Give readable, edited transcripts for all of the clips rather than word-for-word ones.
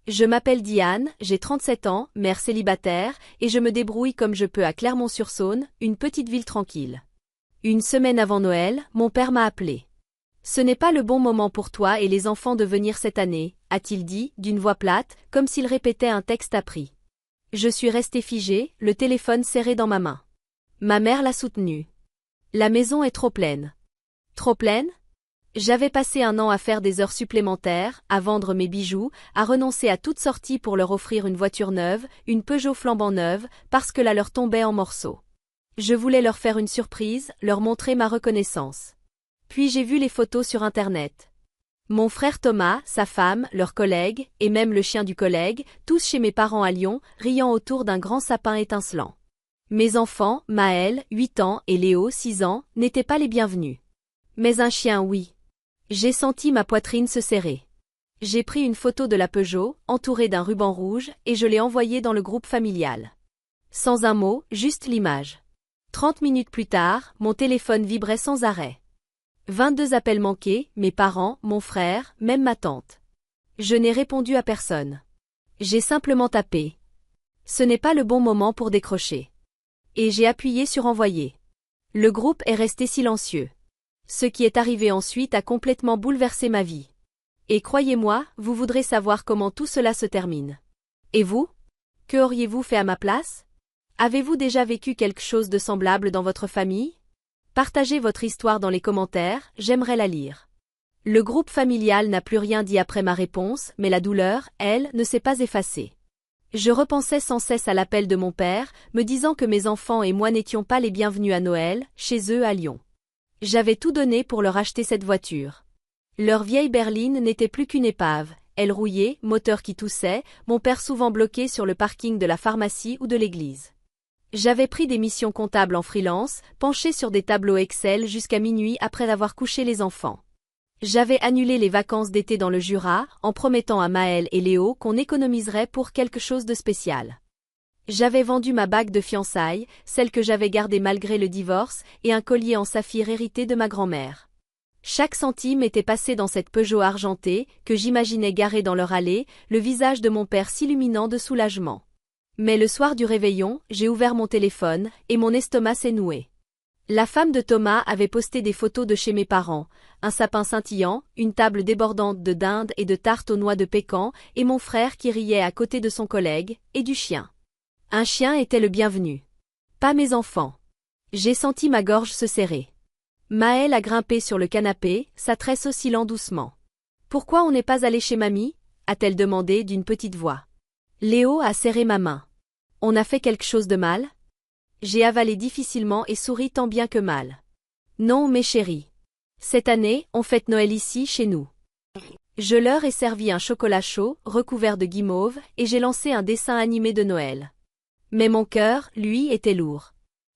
Je m'appelle Diane, j'ai 37 ans, mère célibataire, et je me débrouille comme je peux à Clermont-sur-Saône, une petite ville tranquille. Une semaine avant Noël, mon père m'a appelé. Ce n'est pas le bon moment pour toi et les enfants de venir cette année, a-t-il dit, d'une voix plate, comme s'il répétait un texte appris. Je suis restée figée, le téléphone serré dans ma main. Ma mère l'a soutenu. La maison est trop pleine. Trop pleine? J'avais passé un an à faire des heures supplémentaires, à vendre mes bijoux, à renoncer à toute sortie pour leur offrir une voiture neuve, une Peugeot flambant neuve, parce que la leur tombait en morceaux. Je voulais leur faire une surprise, leur montrer ma reconnaissance. Puis j'ai vu les photos sur Internet. Mon frère Thomas, sa femme, leurs collègues, et même le chien du collègue, tous chez mes parents à Lyon, riant autour d'un grand sapin étincelant. Mes enfants, Maël, 8 ans, et Léo, 6 ans, n'étaient pas les bienvenus. Mais un chien, oui. J'ai senti ma poitrine se serrer. J'ai pris une photo de la Peugeot, entourée d'un ruban rouge, et je l'ai envoyée dans le groupe familial. Sans un mot, juste l'image. 30 minutes plus tard, mon téléphone vibrait sans arrêt. 22 appels manqués, mes parents, mon frère, même ma tante. Je n'ai répondu à personne. J'ai simplement tapé. Ce n'est pas le bon moment pour décrocher. Et j'ai appuyé sur envoyer. Le groupe est resté silencieux. Ce qui est arrivé ensuite a complètement bouleversé ma vie. Et croyez-moi, vous voudrez savoir comment tout cela se termine. Et vous? Que auriez-vous fait à ma place? Avez-vous déjà vécu quelque chose de semblable dans votre famille? Partagez votre histoire dans les commentaires, j'aimerais la lire. Le groupe familial n'a plus rien dit après ma réponse, mais la douleur, elle, ne s'est pas effacée. Je repensais sans cesse à l'appel de mon père, me disant que mes enfants et moi n'étions pas les bienvenus à Noël, chez eux à Lyon. J'avais tout donné pour leur acheter cette voiture. Leur vieille berline n'était plus qu'une épave, elle rouillait, moteur qui toussait, mon père souvent bloqué sur le parking de la pharmacie ou de l'église. J'avais pris des missions comptables en freelance, penché sur des tableaux Excel jusqu'à minuit après avoir couché les enfants. J'avais annulé les vacances d'été dans le Jura, en promettant à Maël et Léo qu'on économiserait pour quelque chose de spécial. J'avais vendu ma bague de fiançailles, celle que j'avais gardée malgré le divorce, et un collier en saphir hérité de ma grand-mère. Chaque centime était passé dans cette Peugeot argentée, que j'imaginais garée dans leur allée, le visage de mon père s'illuminant de soulagement. Mais le soir du réveillon, j'ai ouvert mon téléphone, et mon estomac s'est noué. La femme de Thomas avait posté des photos de chez mes parents, un sapin scintillant, une table débordante de dinde et de tartes aux noix de pécan, et mon frère qui riait à côté de son collègue, et du chien. Un chien était le bienvenu. Pas mes enfants. J'ai senti ma gorge se serrer. Maëlle a grimpé sur le canapé, sa tresse oscillant doucement. « Pourquoi on n'est pas allé chez mamie ?» a-t-elle demandé d'une petite voix. Léo a serré ma main. « On a fait quelque chose de mal ?» J'ai avalé difficilement et souri tant bien que mal. « Non, mes chéris. Cette année, on fête Noël ici, chez nous. » Je leur ai servi un chocolat chaud, recouvert de guimauve, et j'ai lancé un dessin animé de Noël. Mais mon cœur, lui, était lourd.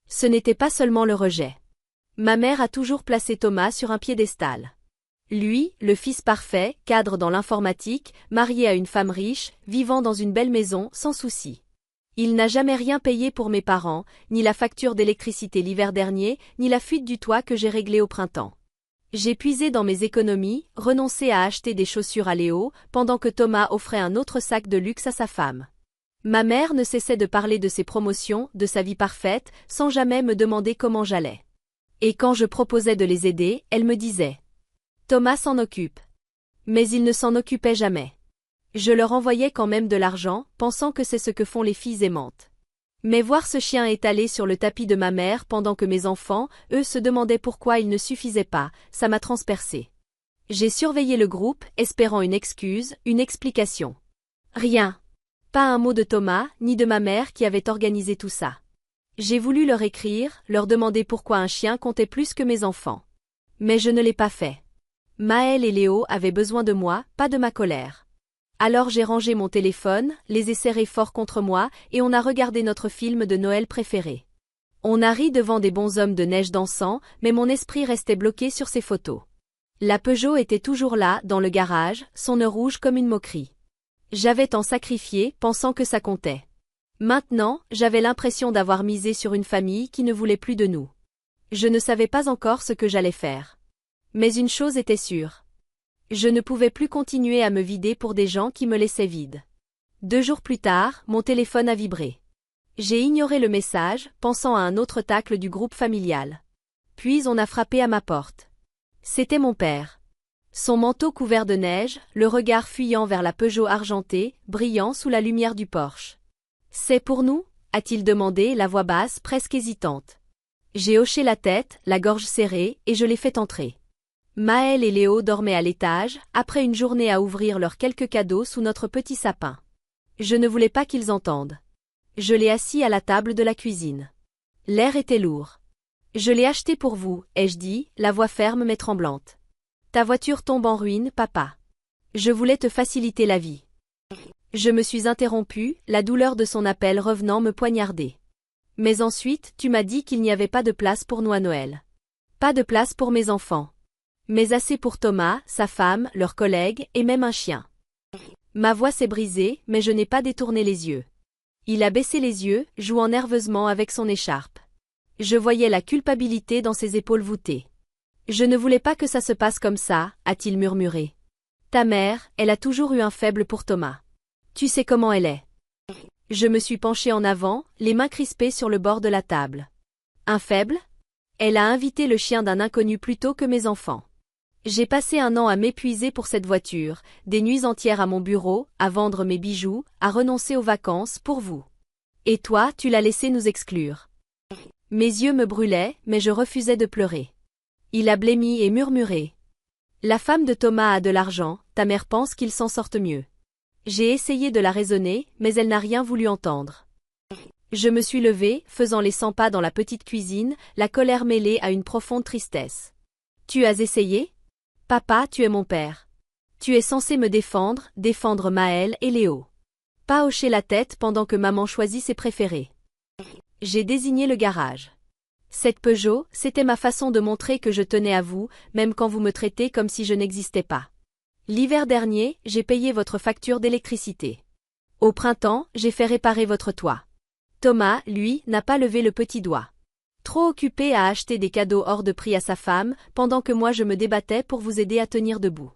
Ce n'était pas seulement le rejet. Ma mère a toujours placé Thomas sur un piédestal. Lui, le fils parfait, cadre dans l'informatique, marié à une femme riche, vivant dans une belle maison, sans souci. Il n'a jamais rien payé pour mes parents, ni la facture d'électricité l'hiver dernier, ni la fuite du toit que j'ai réglée au printemps. J'ai puisé dans mes économies, renoncé à acheter des chaussures à Léo, pendant que Thomas offrait un autre sac de luxe à sa femme. Ma mère ne cessait de parler de ses promotions, de sa vie parfaite, sans jamais me demander comment j'allais. Et quand je proposais de les aider, elle me disait « Thomas s'en occupe. » Mais il ne s'en occupait jamais. Je leur envoyais quand même de l'argent, pensant que c'est ce que font les filles aimantes. Mais voir ce chien étalé sur le tapis de ma mère pendant que mes enfants, eux, se demandaient pourquoi il ne suffisait pas, ça m'a transpercé. J'ai surveillé le groupe, espérant une excuse, une explication. Rien. Pas un mot de Thomas, ni de ma mère qui avait organisé tout ça. J'ai voulu leur écrire, leur demander pourquoi un chien comptait plus que mes enfants. Mais je ne l'ai pas fait. Maël et Léo avaient besoin de moi, pas de ma colère. Alors j'ai rangé mon téléphone, les ai serrés fort contre moi, et on a regardé notre film de Noël préféré. On a ri devant des bonshommes de neige dansant, mais mon esprit restait bloqué sur ces photos. La Peugeot était toujours là, dans le garage, son nœud rouge comme une moquerie. J'avais tant sacrifié, pensant que ça comptait. Maintenant, j'avais l'impression d'avoir misé sur une famille qui ne voulait plus de nous. Je ne savais pas encore ce que j'allais faire. Mais une chose était sûre. Je ne pouvais plus continuer à me vider pour des gens qui me laissaient vide. 2 jours plus tard, mon téléphone a vibré. J'ai ignoré le message, pensant à un autre tacle du groupe familial. Puis on a frappé à ma porte. C'était mon père. Son manteau couvert de neige, le regard fuyant vers la Peugeot argentée, brillant sous la lumière du Porsche. « C'est pour nous ?» a-t-il demandé, la voix basse, presque hésitante. J'ai hoché la tête, la gorge serrée, et je l'ai fait entrer. Maël et Léo dormaient à l'étage, après une journée à ouvrir leurs quelques cadeaux sous notre petit sapin. Je ne voulais pas qu'ils entendent. Je l'ai assis à la table de la cuisine. L'air était lourd. « Je l'ai acheté pour vous, ai-je dit, la voix ferme mais tremblante. Ta voiture tombe en ruine, papa. Je voulais te faciliter la vie. » Je me suis interrompue, la douleur de son appel revenant me poignarder. Mais ensuite, tu m'as dit qu'il n'y avait pas de place pour nous à Noël. Pas de place pour mes enfants. Mais assez pour Thomas, sa femme, leurs collègues, et même un chien. Ma voix s'est brisée, mais je n'ai pas détourné les yeux. Il a baissé les yeux, jouant nerveusement avec son écharpe. Je voyais la culpabilité dans ses épaules voûtées. « Je ne voulais pas que ça se passe comme ça, a-t-il murmuré. Ta mère, elle a toujours eu un faible pour Thomas. Tu sais comment elle est. » Je me suis penchée en avant, les mains crispées sur le bord de la table. Un faible? Elle a invité le chien d'un inconnu plutôt que mes enfants. J'ai passé un an à m'épuiser pour cette voiture, des nuits entières à mon bureau, à vendre mes bijoux, à renoncer aux vacances pour vous. Et toi, tu l'as laissé nous exclure. Mes yeux me brûlaient, mais je refusais de pleurer. Il a blêmi et murmuré. La femme de Thomas a de l'argent, ta mère pense qu'il s'en sorte mieux. J'ai essayé de la raisonner, mais elle n'a rien voulu entendre. Je me suis levée, faisant les 100 pas dans la petite cuisine, la colère mêlée à une profonde tristesse. Tu as essayé? Papa, tu es mon père. Tu es censé me défendre, défendre Maël et Léo. Pas hocher la tête pendant que maman choisit ses préférés. J'ai désigné le garage. Cette Peugeot, c'était ma façon de montrer que je tenais à vous, même quand vous me traitez comme si je n'existais pas. L'hiver dernier, j'ai payé votre facture d'électricité. Au printemps, j'ai fait réparer votre toit. Thomas, lui, n'a pas levé le petit doigt. Trop occupé à acheter des cadeaux hors de prix à sa femme, pendant que moi je me débattais pour vous aider à tenir debout.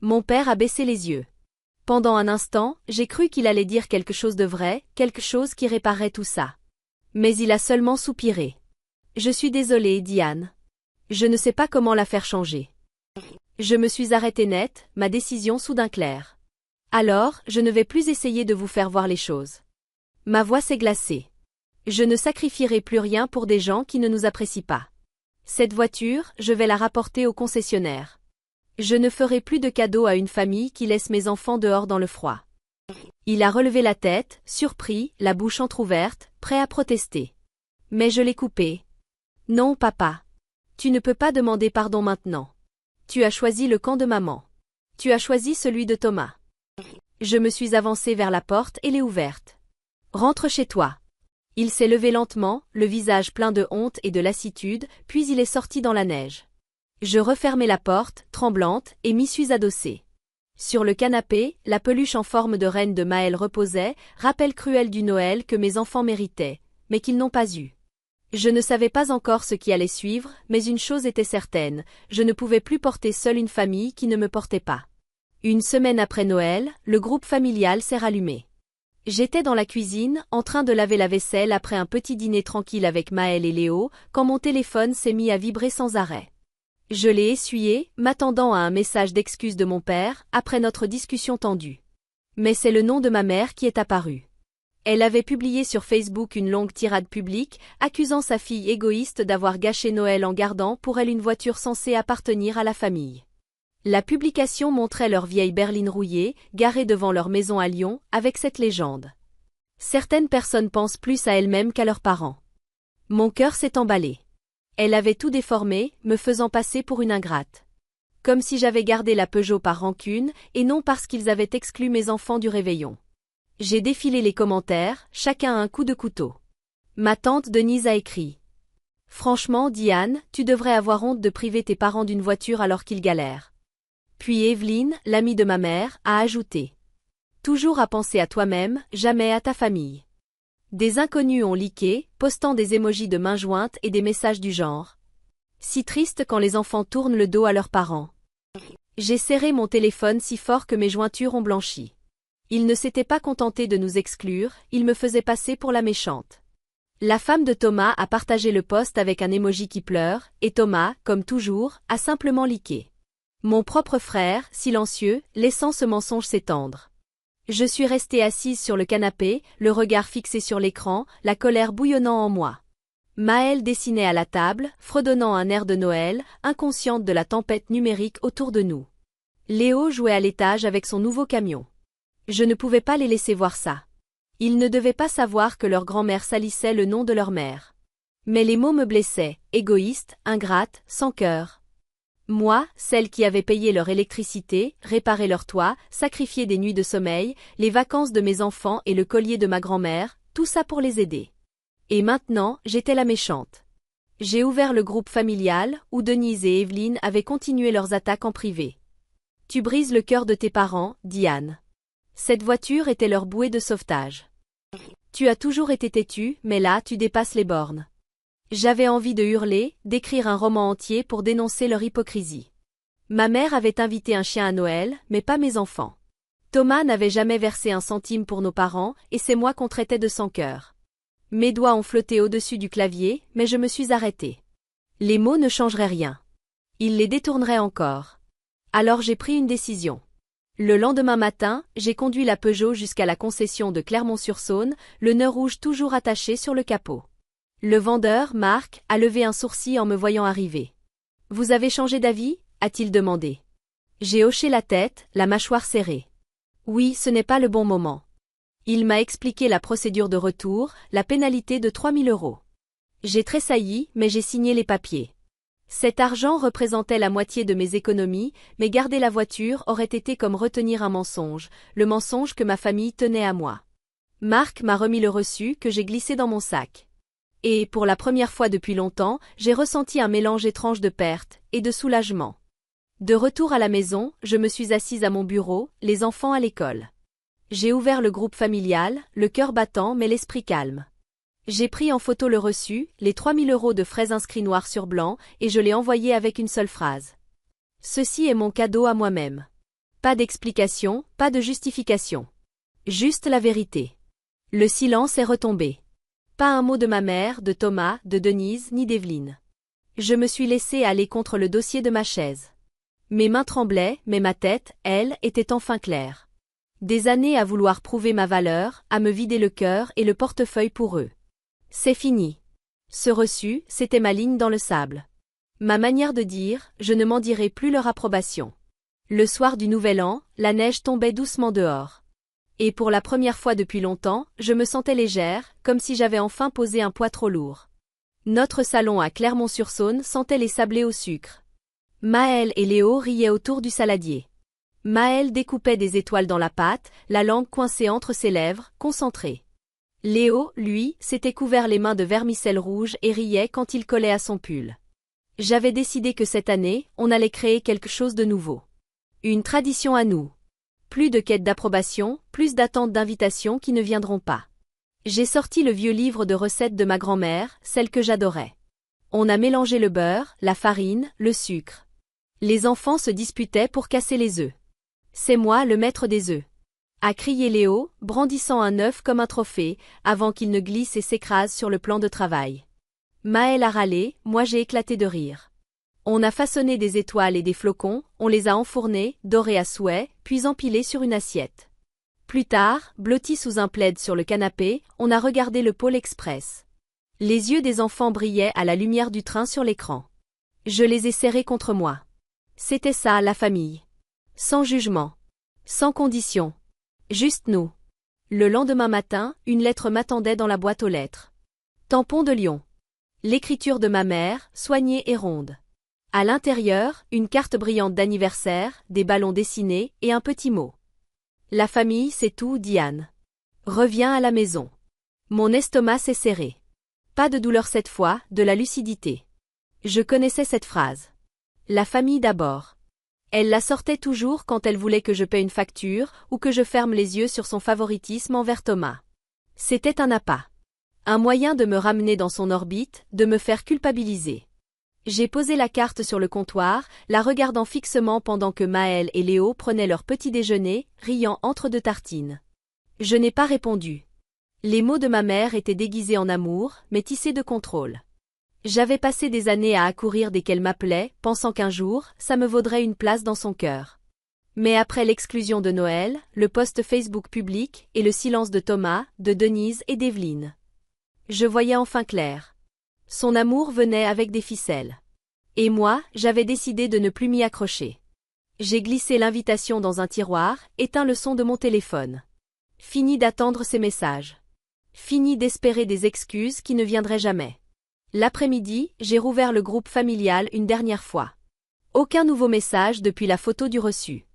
Mon père a baissé les yeux. Pendant un instant, j'ai cru qu'il allait dire quelque chose de vrai, quelque chose qui réparait tout ça. Mais il a seulement soupiré. Je suis désolée, Diane. Je ne sais pas comment la faire changer. Je me suis arrêtée net, ma décision soudain claire. Alors, je ne vais plus essayer de vous faire voir les choses. Ma voix s'est glacée. Je ne sacrifierai plus rien pour des gens qui ne nous apprécient pas. Cette voiture, je vais la rapporter au concessionnaire. Je ne ferai plus de cadeaux à une famille qui laisse mes enfants dehors dans le froid. Il a relevé la tête, surpris, la bouche entr'ouverte, prêt à protester. Mais je l'ai coupé. Non, papa. Tu ne peux pas demander pardon maintenant. Tu as choisi le camp de maman. Tu as choisi celui de Thomas. Je me suis avancée vers la porte et l'ai ouverte. Rentre chez toi. Il s'est levé lentement, le visage plein de honte et de lassitude, puis il est sorti dans la neige. Je refermai la porte, tremblante, et m'y suis adossée. Sur le canapé, la peluche en forme de reine de Maël reposait, rappel cruel du Noël que mes enfants méritaient, mais qu'ils n'ont pas eu. Je ne savais pas encore ce qui allait suivre, mais une chose était certaine, je ne pouvais plus porter seule une famille qui ne me portait pas. Une semaine après Noël, le groupe familial s'est rallumé. J'étais dans la cuisine, en train de laver la vaisselle après un petit dîner tranquille avec Maël et Léo, quand mon téléphone s'est mis à vibrer sans arrêt. Je l'ai essuyé, m'attendant à un message d'excuse de mon père, après notre discussion tendue. Mais c'est le nom de ma mère qui est apparu. Elle avait publié sur Facebook une longue tirade publique, accusant sa fille égoïste d'avoir gâché Noël en gardant pour elle une voiture censée appartenir à la famille. La publication montrait leur vieille berline rouillée, garée devant leur maison à Lyon, avec cette légende. Certaines personnes pensent plus à elles-mêmes qu'à leurs parents. Mon cœur s'est emballé. Elle avait tout déformé, me faisant passer pour une ingrate. Comme si j'avais gardé la Peugeot par rancune, et non parce qu'ils avaient exclu mes enfants du réveillon. J'ai défilé les commentaires, chacun un coup de couteau. Ma tante Denise a écrit. Franchement, Diane, tu devrais avoir honte de priver tes parents d'une voiture alors qu'ils galèrent. Puis Evelyne, l'amie de ma mère, a ajouté. Toujours à penser à toi-même, jamais à ta famille. Des inconnus ont liké, postant des émojis de mains jointes et des messages du genre. Si triste quand les enfants tournent le dos à leurs parents. J'ai serré mon téléphone si fort que mes jointures ont blanchi. Il ne s'était pas contenté de nous exclure, il me faisait passer pour la méchante. La femme de Thomas a partagé le post avec un emoji qui pleure, et Thomas, comme toujours, a simplement liké. Mon propre frère, silencieux, laissant ce mensonge s'étendre. Je suis restée assise sur le canapé, le regard fixé sur l'écran, la colère bouillonnant en moi. Maëlle dessinait à la table, fredonnant un air de Noël, inconsciente de la tempête numérique autour de nous. Léo jouait à l'étage avec son nouveau camion. Je ne pouvais pas les laisser voir ça. Ils ne devaient pas savoir que leur grand-mère salissait le nom de leur mère. Mais les mots me blessaient, égoïste, ingrate, sans cœur. Moi, celle qui avait payé leur électricité, réparé leur toit, sacrifié des nuits de sommeil, les vacances de mes enfants et le collier de ma grand-mère, tout ça pour les aider. Et maintenant, j'étais la méchante. J'ai ouvert le groupe familial, où Denise et Evelyne avaient continué leurs attaques en privé. Tu brises le cœur de tes parents, Diane. Cette voiture était leur bouée de sauvetage. Tu as toujours été têtue, mais là tu dépasses les bornes. J'avais envie de hurler, d'écrire un roman entier pour dénoncer leur hypocrisie. Ma mère avait invité un chien à Noël, mais pas mes enfants. Thomas n'avait jamais versé un centime pour nos parents, et c'est moi qu'on traitait de sans cœur. Mes doigts ont flotté au-dessus du clavier, mais je me suis arrêtée. Les mots ne changeraient rien. Ils les détourneraient encore. Alors j'ai pris une décision. Le lendemain matin, j'ai conduit la Peugeot jusqu'à la concession de Clermont-sur-Saône, le nœud rouge toujours attaché sur le capot. Le vendeur, Marc, a levé un sourcil en me voyant arriver. « Vous avez changé d'avis » a-t-il demandé. J'ai hoché la tête, la mâchoire serrée. Oui, ce n'est pas le bon moment. Il m'a expliqué la procédure de retour, la pénalité de 3 000 €. J'ai tressailli, mais j'ai signé les papiers. Cet argent représentait la moitié de mes économies, mais garder la voiture aurait été comme retenir un mensonge, le mensonge que ma famille tenait à moi. Marc m'a remis le reçu que j'ai glissé dans mon sac. Et, pour la première fois depuis longtemps, j'ai ressenti un mélange étrange de perte et de soulagement. De retour à la maison, je me suis assise à mon bureau, les enfants à l'école. J'ai ouvert le groupe familial, le cœur battant mais l'esprit calme. J'ai pris en photo le reçu, les 3 000 € de frais inscrits noir sur blanc, et je l'ai envoyé avec une seule phrase. Ceci est mon cadeau à moi-même. Pas d'explication, pas de justification. Juste la vérité. Le silence est retombé. Pas un mot de ma mère, de Thomas, de Denise, ni d'Evelyne. Je me suis laissée aller contre le dossier de ma chaise. Mes mains tremblaient, mais ma tête, elle, était enfin claire. Des années à vouloir prouver ma valeur, à me vider le cœur et le portefeuille pour eux. C'est fini. Ce reçu, c'était ma ligne dans le sable. Ma manière de dire, je ne m'en dirai plus leur approbation. Le soir du Nouvel An, la neige tombait doucement dehors. Et pour la première fois depuis longtemps, je me sentais légère, comme si j'avais enfin posé un poids trop lourd. Notre salon à Clermont-sur-Saône sentait les sablés au sucre. Maëlle et Léo riaient autour du saladier. Maëlle découpait des étoiles dans la pâte, la langue coincée entre ses lèvres, concentrée. Léo, lui, s'était couvert les mains de vermicelle rouge et riait quand il collait à son pull. J'avais décidé que cette année, on allait créer quelque chose de nouveau. Une tradition à nous. Plus de quêtes d'approbation, plus d'attentes d'invitation qui ne viendront pas. J'ai sorti le vieux livre de recettes de ma grand-mère, celle que j'adorais. On a mélangé le beurre, la farine, le sucre. Les enfants se disputaient pour casser les œufs. C'est moi le maître des œufs. A crié Léo, brandissant un œuf comme un trophée, avant qu'il ne glisse et s'écrase sur le plan de travail. Maëlle a râlé, moi j'ai éclaté de rire. On a façonné des étoiles et des flocons, on les a enfournés, dorés à souhait, puis empilés sur une assiette. Plus tard, blottis sous un plaid sur le canapé, on a regardé le Pôle Express. Les yeux des enfants brillaient à la lumière du train sur l'écran. Je les ai serrés contre moi. C'était ça, la famille. Sans jugement. Sans condition. Juste nous. Le lendemain matin, une lettre m'attendait dans la boîte aux lettres. Tampon de Lyon. L'écriture de ma mère, soignée et ronde. À l'intérieur, une carte brillante d'anniversaire, des ballons dessinés et un petit mot. La famille, c'est tout, Diane. Reviens à la maison. Mon estomac s'est serré. Pas de douleur cette fois, de la lucidité. Je connaissais cette phrase. La famille d'abord. Elle la sortait toujours quand elle voulait que je paie une facture ou que je ferme les yeux sur son favoritisme envers Thomas. C'était un appât. Un moyen de me ramener dans son orbite, de me faire culpabiliser. J'ai posé la carte sur le comptoir, la regardant fixement pendant que Maël et Léo prenaient leur petit déjeuner, riant entre deux tartines. Je n'ai pas répondu. Les mots de ma mère étaient déguisés en amour, mais tissés de contrôle. J'avais passé des années à accourir dès qu'elle m'appelait, pensant qu'un jour, ça me vaudrait une place dans son cœur. Mais après l'exclusion de Noël, le post Facebook public et le silence de Thomas, de Denise et d'Evelyne, je voyais enfin clair. Son amour venait avec des ficelles. Et moi, j'avais décidé de ne plus m'y accrocher. J'ai glissé l'invitation dans un tiroir, éteint le son de mon téléphone. Fini d'attendre ses messages. Fini d'espérer des excuses qui ne viendraient jamais. L'après-midi, j'ai rouvert le groupe familial une dernière fois. Aucun nouveau message depuis la photo du reçu.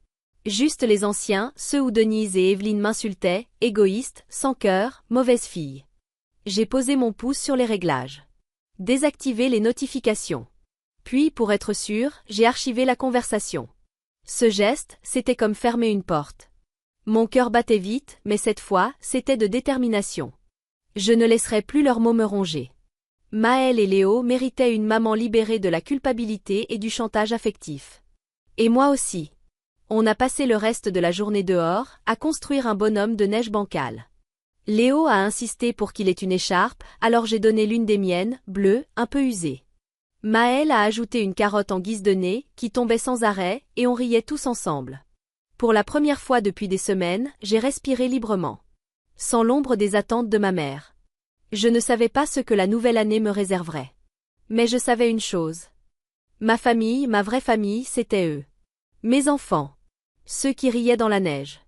Juste les anciens, ceux où Denise et Evelyne m'insultaient, égoïste, sans cœur, mauvaise fille. J'ai posé mon pouce sur les réglages. Désactivé les notifications. Puis, pour être sûr, j'ai archivé la conversation. Ce geste, c'était comme fermer une porte. Mon cœur battait vite, mais cette fois, c'était de détermination. Je ne laisserai plus leurs mots me ronger. Maël et Léo méritaient une maman libérée de la culpabilité et du chantage affectif. Et moi aussi. On a passé le reste de la journée dehors, à construire un bonhomme de neige bancale. Léo a insisté pour qu'il ait une écharpe, alors j'ai donné l'une des miennes, bleue, un peu usée. Maël a ajouté une carotte en guise de nez, qui tombait sans arrêt, et on riait tous ensemble. Pour la première fois depuis des semaines, j'ai respiré librement. Sans l'ombre des attentes de ma mère. Je ne savais pas ce que la nouvelle année me réserverait. Mais je savais une chose. Ma famille, ma vraie famille, c'était eux. Mes enfants. Ceux qui riaient dans la neige.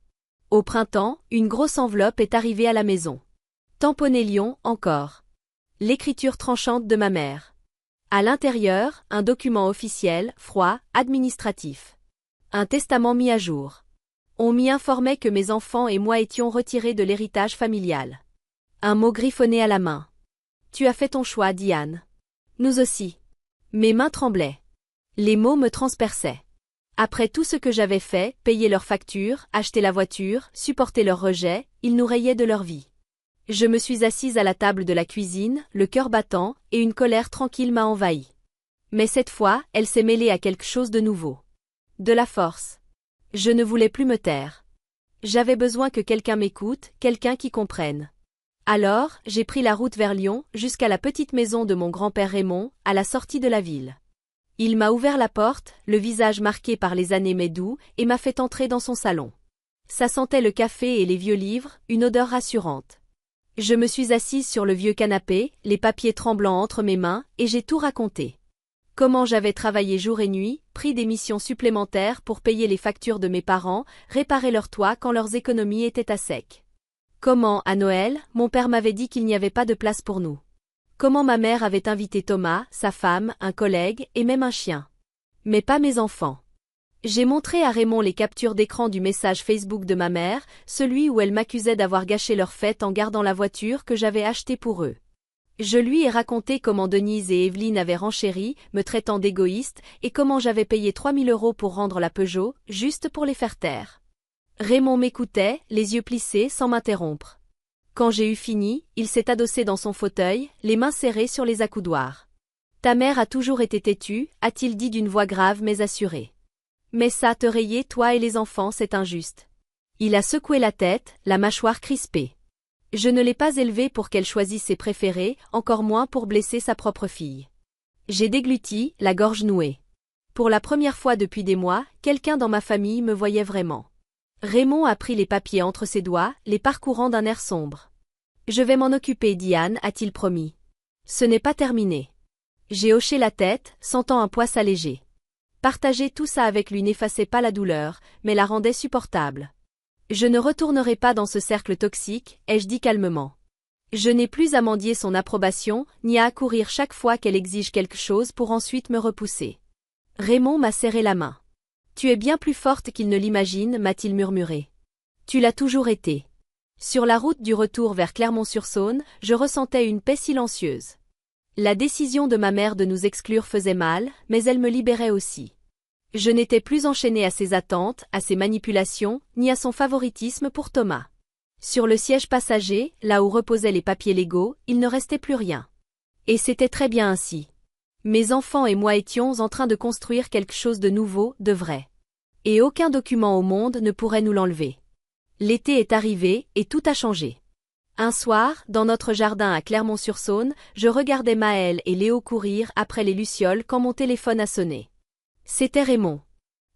Au printemps, une grosse enveloppe est arrivée à la maison. Tamponné Lyon, encore. L'écriture tranchante de ma mère. À l'intérieur, un document officiel, froid, administratif. Un testament mis à jour. On m'y informait que mes enfants et moi étions retirés de l'héritage familial. Un mot griffonné à la main. Tu as fait ton choix, Diane. Nous aussi. Mes mains tremblaient. Les mots me transperçaient. Après tout ce que j'avais fait, payer leurs factures, acheter la voiture, supporter leur rejet, ils nous rayaient de leur vie. Je me suis assise à la table de la cuisine, le cœur battant, et une colère tranquille m'a envahi. Mais cette fois, elle s'est mêlée à quelque chose de nouveau. De la force. Je ne voulais plus me taire. J'avais besoin que quelqu'un m'écoute, quelqu'un qui comprenne. Alors, j'ai pris la route vers Lyon, jusqu'à la petite maison de mon grand-père Raymond, à la sortie de la ville. Il m'a ouvert la porte, le visage marqué par les années mais doux, et m'a fait entrer dans son salon. Ça sentait le café et les vieux livres, une odeur rassurante. Je me suis assise sur le vieux canapé, les papiers tremblants entre mes mains, et j'ai tout raconté. Comment j'avais travaillé jour et nuit, pris des missions supplémentaires pour payer les factures de mes parents, réparer leur toit quand leurs économies étaient à sec. Comment, à Noël, mon père m'avait dit qu'il n'y avait pas de place pour nous. Comment ma mère avait invité Thomas, sa femme, un collègue, et même un chien. Mais pas mes enfants. J'ai montré à Raymond les captures d'écran du message Facebook de ma mère, celui où elle m'accusait d'avoir gâché leur fête en gardant la voiture que j'avais achetée pour eux. Je lui ai raconté comment Denise et Evelyne avaient renchéri, me traitant d'égoïste, et comment j'avais payé 3000 € pour rendre la Peugeot, juste pour les faire taire. Raymond m'écoutait, les yeux plissés sans m'interrompre. Quand j'ai eu fini, il s'est adossé dans son fauteuil, les mains serrées sur les accoudoirs. « Ta mère a toujours été têtue », a-t-il dit d'une voix grave mais assurée. « Mais ça te rayer, toi et les enfants, c'est injuste. » Il a secoué la tête, la mâchoire crispée. Je ne l'ai pas élevée pour qu'elle choisisse ses préférés, encore moins pour blesser sa propre fille. J'ai dégluti, la gorge nouée. Pour la première fois depuis des mois, quelqu'un dans ma famille me voyait vraiment. Raymond a pris les papiers entre ses doigts, les parcourant d'un air sombre. « Je vais m'en occuper, Diane, a-t-il promis. Ce n'est pas terminé. » J'ai hoché la tête, sentant un poids s'alléger. Partager tout ça avec lui n'effaçait pas la douleur, mais la rendait supportable. « Je ne retournerai pas dans ce cercle toxique, ai-je dit calmement. Je n'ai plus à mendier son approbation, ni à accourir chaque fois qu'elle exige quelque chose pour ensuite me repousser. » Raymond m'a serré la main. « Tu es bien plus forte qu'il ne l'imagine, m'a-t-il murmuré. Tu l'as toujours été. » Sur la route du retour vers Clermont-sur-Saône, je ressentais une paix silencieuse. La décision de ma mère de nous exclure faisait mal, mais elle me libérait aussi. Je n'étais plus enchaînée à ses attentes, à ses manipulations, ni à son favoritisme pour Thomas. Sur le siège passager, là où reposaient les papiers légaux, il ne restait plus rien. Et c'était très bien ainsi. Mes enfants et moi étions en train de construire quelque chose de nouveau, de vrai. Et aucun document au monde ne pourrait nous l'enlever. L'été est arrivé, et tout a changé. Un soir, dans notre jardin à Clermont-sur-Saône, je regardais Maëlle et Léo courir après les lucioles quand mon téléphone a sonné. C'était Raymond.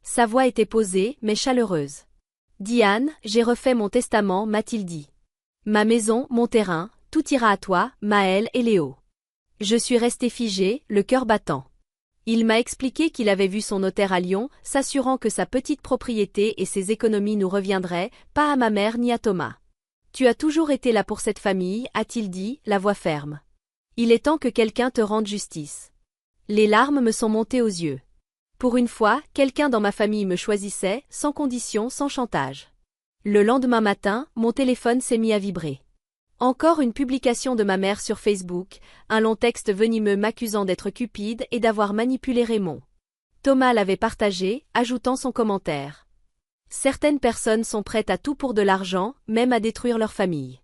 Sa voix était posée, mais chaleureuse. « Diane, j'ai refait mon testament, m'a-t-il dit. Ma maison, mon terrain, tout ira à toi, Maëlle et Léo. » Je suis restée figée, le cœur battant. Il m'a expliqué qu'il avait vu son notaire à Lyon, s'assurant que sa petite propriété et ses économies nous reviendraient, pas à ma mère ni à Thomas. « Tu as toujours été là pour cette famille, a-t-il dit, la voix ferme. Il est temps que quelqu'un te rende justice. » Les larmes me sont montées aux yeux. Pour une fois, quelqu'un dans ma famille me choisissait, sans condition, sans chantage. Le lendemain matin, mon téléphone s'est mis à vibrer. Encore une publication de ma mère sur Facebook, un long texte venimeux m'accusant d'être cupide et d'avoir manipulé Raymond. Thomas l'avait partagé, ajoutant son commentaire. Certaines personnes sont prêtes à tout pour de l'argent, même à détruire leur famille.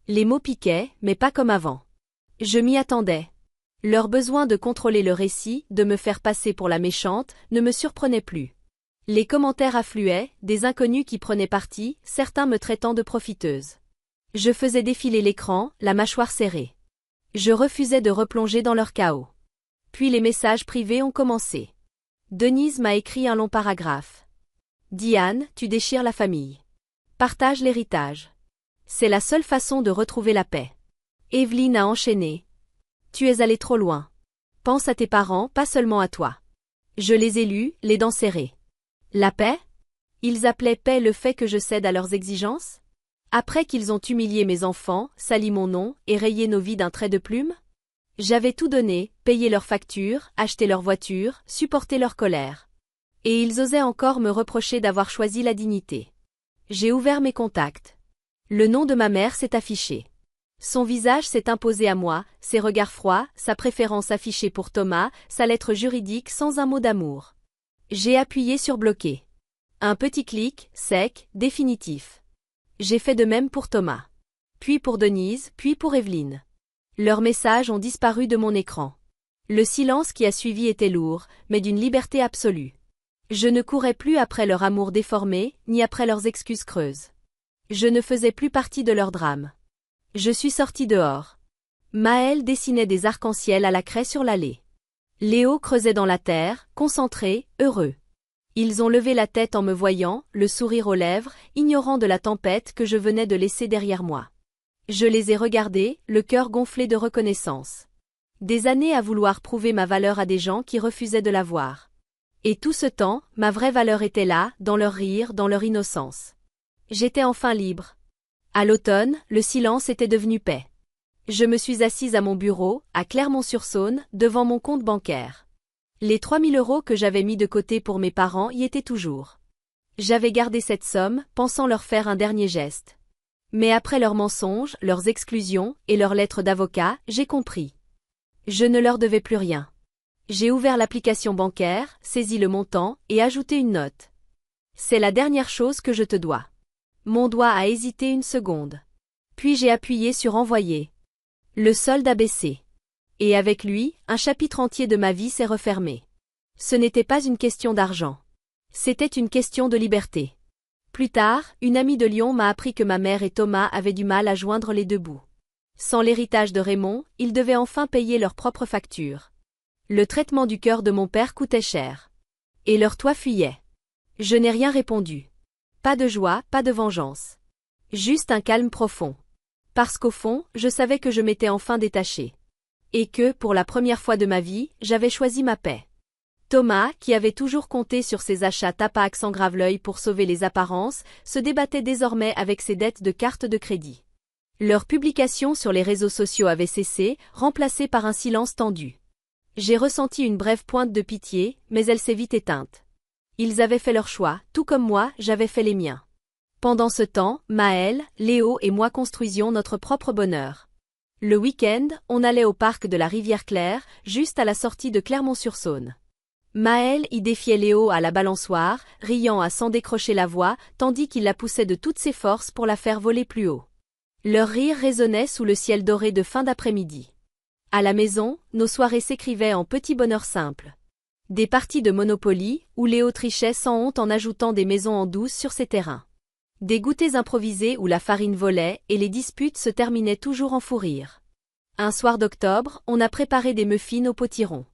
Les mots piquaient, mais pas comme avant. Je m'y attendais. Leur besoin de contrôler le récit, de me faire passer pour la méchante, ne me surprenait plus. Les commentaires affluaient, des inconnus qui prenaient parti, certains me traitant de profiteuse. Je faisais défiler l'écran, la mâchoire serrée. Je refusais de replonger dans leur chaos. Puis les messages privés ont commencé. Denise m'a écrit un long paragraphe. « Diane, tu déchires la famille. Partage l'héritage. C'est la seule façon de retrouver la paix. » Evelyne a enchaîné. « Tu es allé trop loin. Pense à tes parents, pas seulement à toi. » Je les ai lus, les dents serrées. La paix? Ils appelaient paix le fait que je cède à leurs exigences? Après qu'ils ont humilié mes enfants, sali mon nom et rayé nos vies d'un trait de plume? J'avais tout donné, payé leurs factures, acheté leur voiture, supporté leur colère. Et ils osaient encore me reprocher d'avoir choisi la dignité. J'ai ouvert mes contacts. Le nom de ma mère s'est affiché. Son visage s'est imposé à moi, ses regards froids, sa préférence affichée pour Thomas, sa lettre juridique sans un mot d'amour. J'ai appuyé sur bloquer. Un petit clic, sec, définitif. J'ai fait de même pour Thomas. Puis pour Denise, puis pour Evelyne. Leurs messages ont disparu de mon écran. Le silence qui a suivi était lourd, mais d'une liberté absolue. Je ne courais plus après leur amour déformé, ni après leurs excuses creuses. Je ne faisais plus partie de leur drame. Je suis sortie dehors. Maëlle dessinait des arcs-en-ciel à la craie sur l'allée. Léo creusait dans la terre, concentré, heureux. Ils ont levé la tête en me voyant, le sourire aux lèvres, ignorant de la tempête que je venais de laisser derrière moi. Je les ai regardés, le cœur gonflé de reconnaissance. Des années à vouloir prouver ma valeur à des gens qui refusaient de la voir. Et tout ce temps, ma vraie valeur était là, dans leur rire, dans leur innocence. J'étais enfin libre. À l'automne, le silence était devenu paix. Je me suis assise à mon bureau, à Clermont-sur-Saône, devant mon compte bancaire. Les 3 000 € que j'avais mis de côté pour mes parents y étaient toujours. J'avais gardé cette somme, pensant leur faire un dernier geste. Mais après leurs mensonges, leurs exclusions et leurs lettres d'avocat, j'ai compris. Je ne leur devais plus rien. J'ai ouvert l'application bancaire, saisi le montant et ajouté une note. C'est la dernière chose que je te dois. Mon doigt a hésité une seconde. Puis j'ai appuyé sur envoyer. Le solde a baissé. Et avec lui, un chapitre entier de ma vie s'est refermé. Ce n'était pas une question d'argent. C'était une question de liberté. Plus tard, une amie de Lyon m'a appris que ma mère et Thomas avaient du mal à joindre les deux bouts. Sans l'héritage de Raymond, ils devaient enfin payer leurs propres factures. Le traitement du cœur de mon père coûtait cher. Et leur toit fuyait. Je n'ai rien répondu. Pas de joie, pas de vengeance. Juste un calme profond. Parce qu'au fond, je savais que je m'étais enfin détachée. Et que, pour la première fois de ma vie, j'avais choisi ma paix. Thomas, qui avait toujours compté sur ses achats Tapac sans grave-l'œil pour sauver les apparences, se débattait désormais avec ses dettes de carte de crédit. Leurs publications sur les réseaux sociaux avaient cessé, remplacées par un silence tendu. J'ai ressenti une brève pointe de pitié, mais elle s'est vite éteinte. Ils avaient fait leur choix, tout comme moi, j'avais fait les miens. Pendant ce temps, Maëlle, Léo et moi construisions notre propre bonheur. Le week-end, on allait au parc de la Rivière-Claire, juste à la sortie de Clermont-sur-Saône. Maëlle y défiait Léo à la balançoire, riant à s'en décrocher la voix, tandis qu'il la poussait de toutes ses forces pour la faire voler plus haut. Leur rire résonnait sous le ciel doré de fin d'après-midi. À la maison, nos soirées s'écrivaient en petits bonheurs simples. Des parties de Monopoly, où Léo trichait sans honte en ajoutant des maisons en douce sur ses terrains. Des goûters improvisés où la farine volait et les disputes se terminaient toujours en fou rire. Un soir d'octobre, on a préparé des muffins au potiron.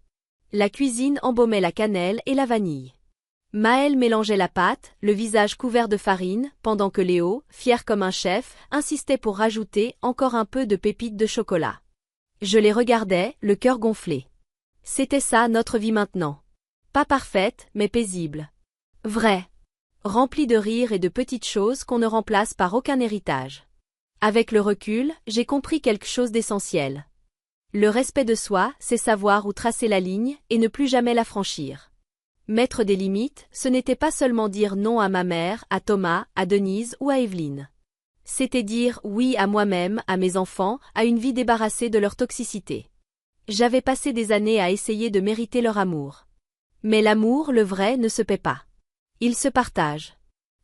La cuisine embaumait la cannelle et la vanille. Maël mélangeait la pâte, le visage couvert de farine, pendant que Léo, fier comme un chef, insistait pour rajouter encore un peu de pépites de chocolat. Je les regardais, le cœur gonflé. C'était ça notre vie maintenant. Pas parfaite, mais paisible. Vrai. Remplie de rires et de petites choses qu'on ne remplace par aucun héritage. Avec le recul, j'ai compris quelque chose d'essentiel. Le respect de soi, c'est savoir où tracer la ligne et ne plus jamais la franchir. Mettre des limites, ce n'était pas seulement dire non à ma mère, à Thomas, à Denise ou à Evelyne. C'était dire oui à moi-même, à mes enfants, à une vie débarrassée de leur toxicité. J'avais passé des années à essayer de mériter leur amour. Mais l'amour, le vrai, ne se paie pas. Il se partage.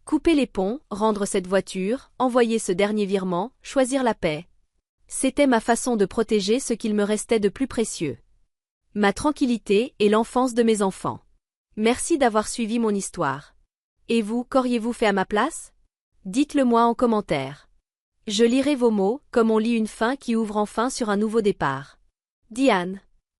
Couper les ponts, rendre cette voiture, envoyer ce dernier virement, choisir la paix. C'était ma façon de protéger ce qu'il me restait de plus précieux. Ma tranquillité et l'enfance de mes enfants. Merci d'avoir suivi mon histoire. Et vous, qu'auriez-vous fait à ma place? Dites-le moi en commentaire. Je lirai vos mots, comme on lit une fin qui ouvre enfin sur un nouveau départ. Diane.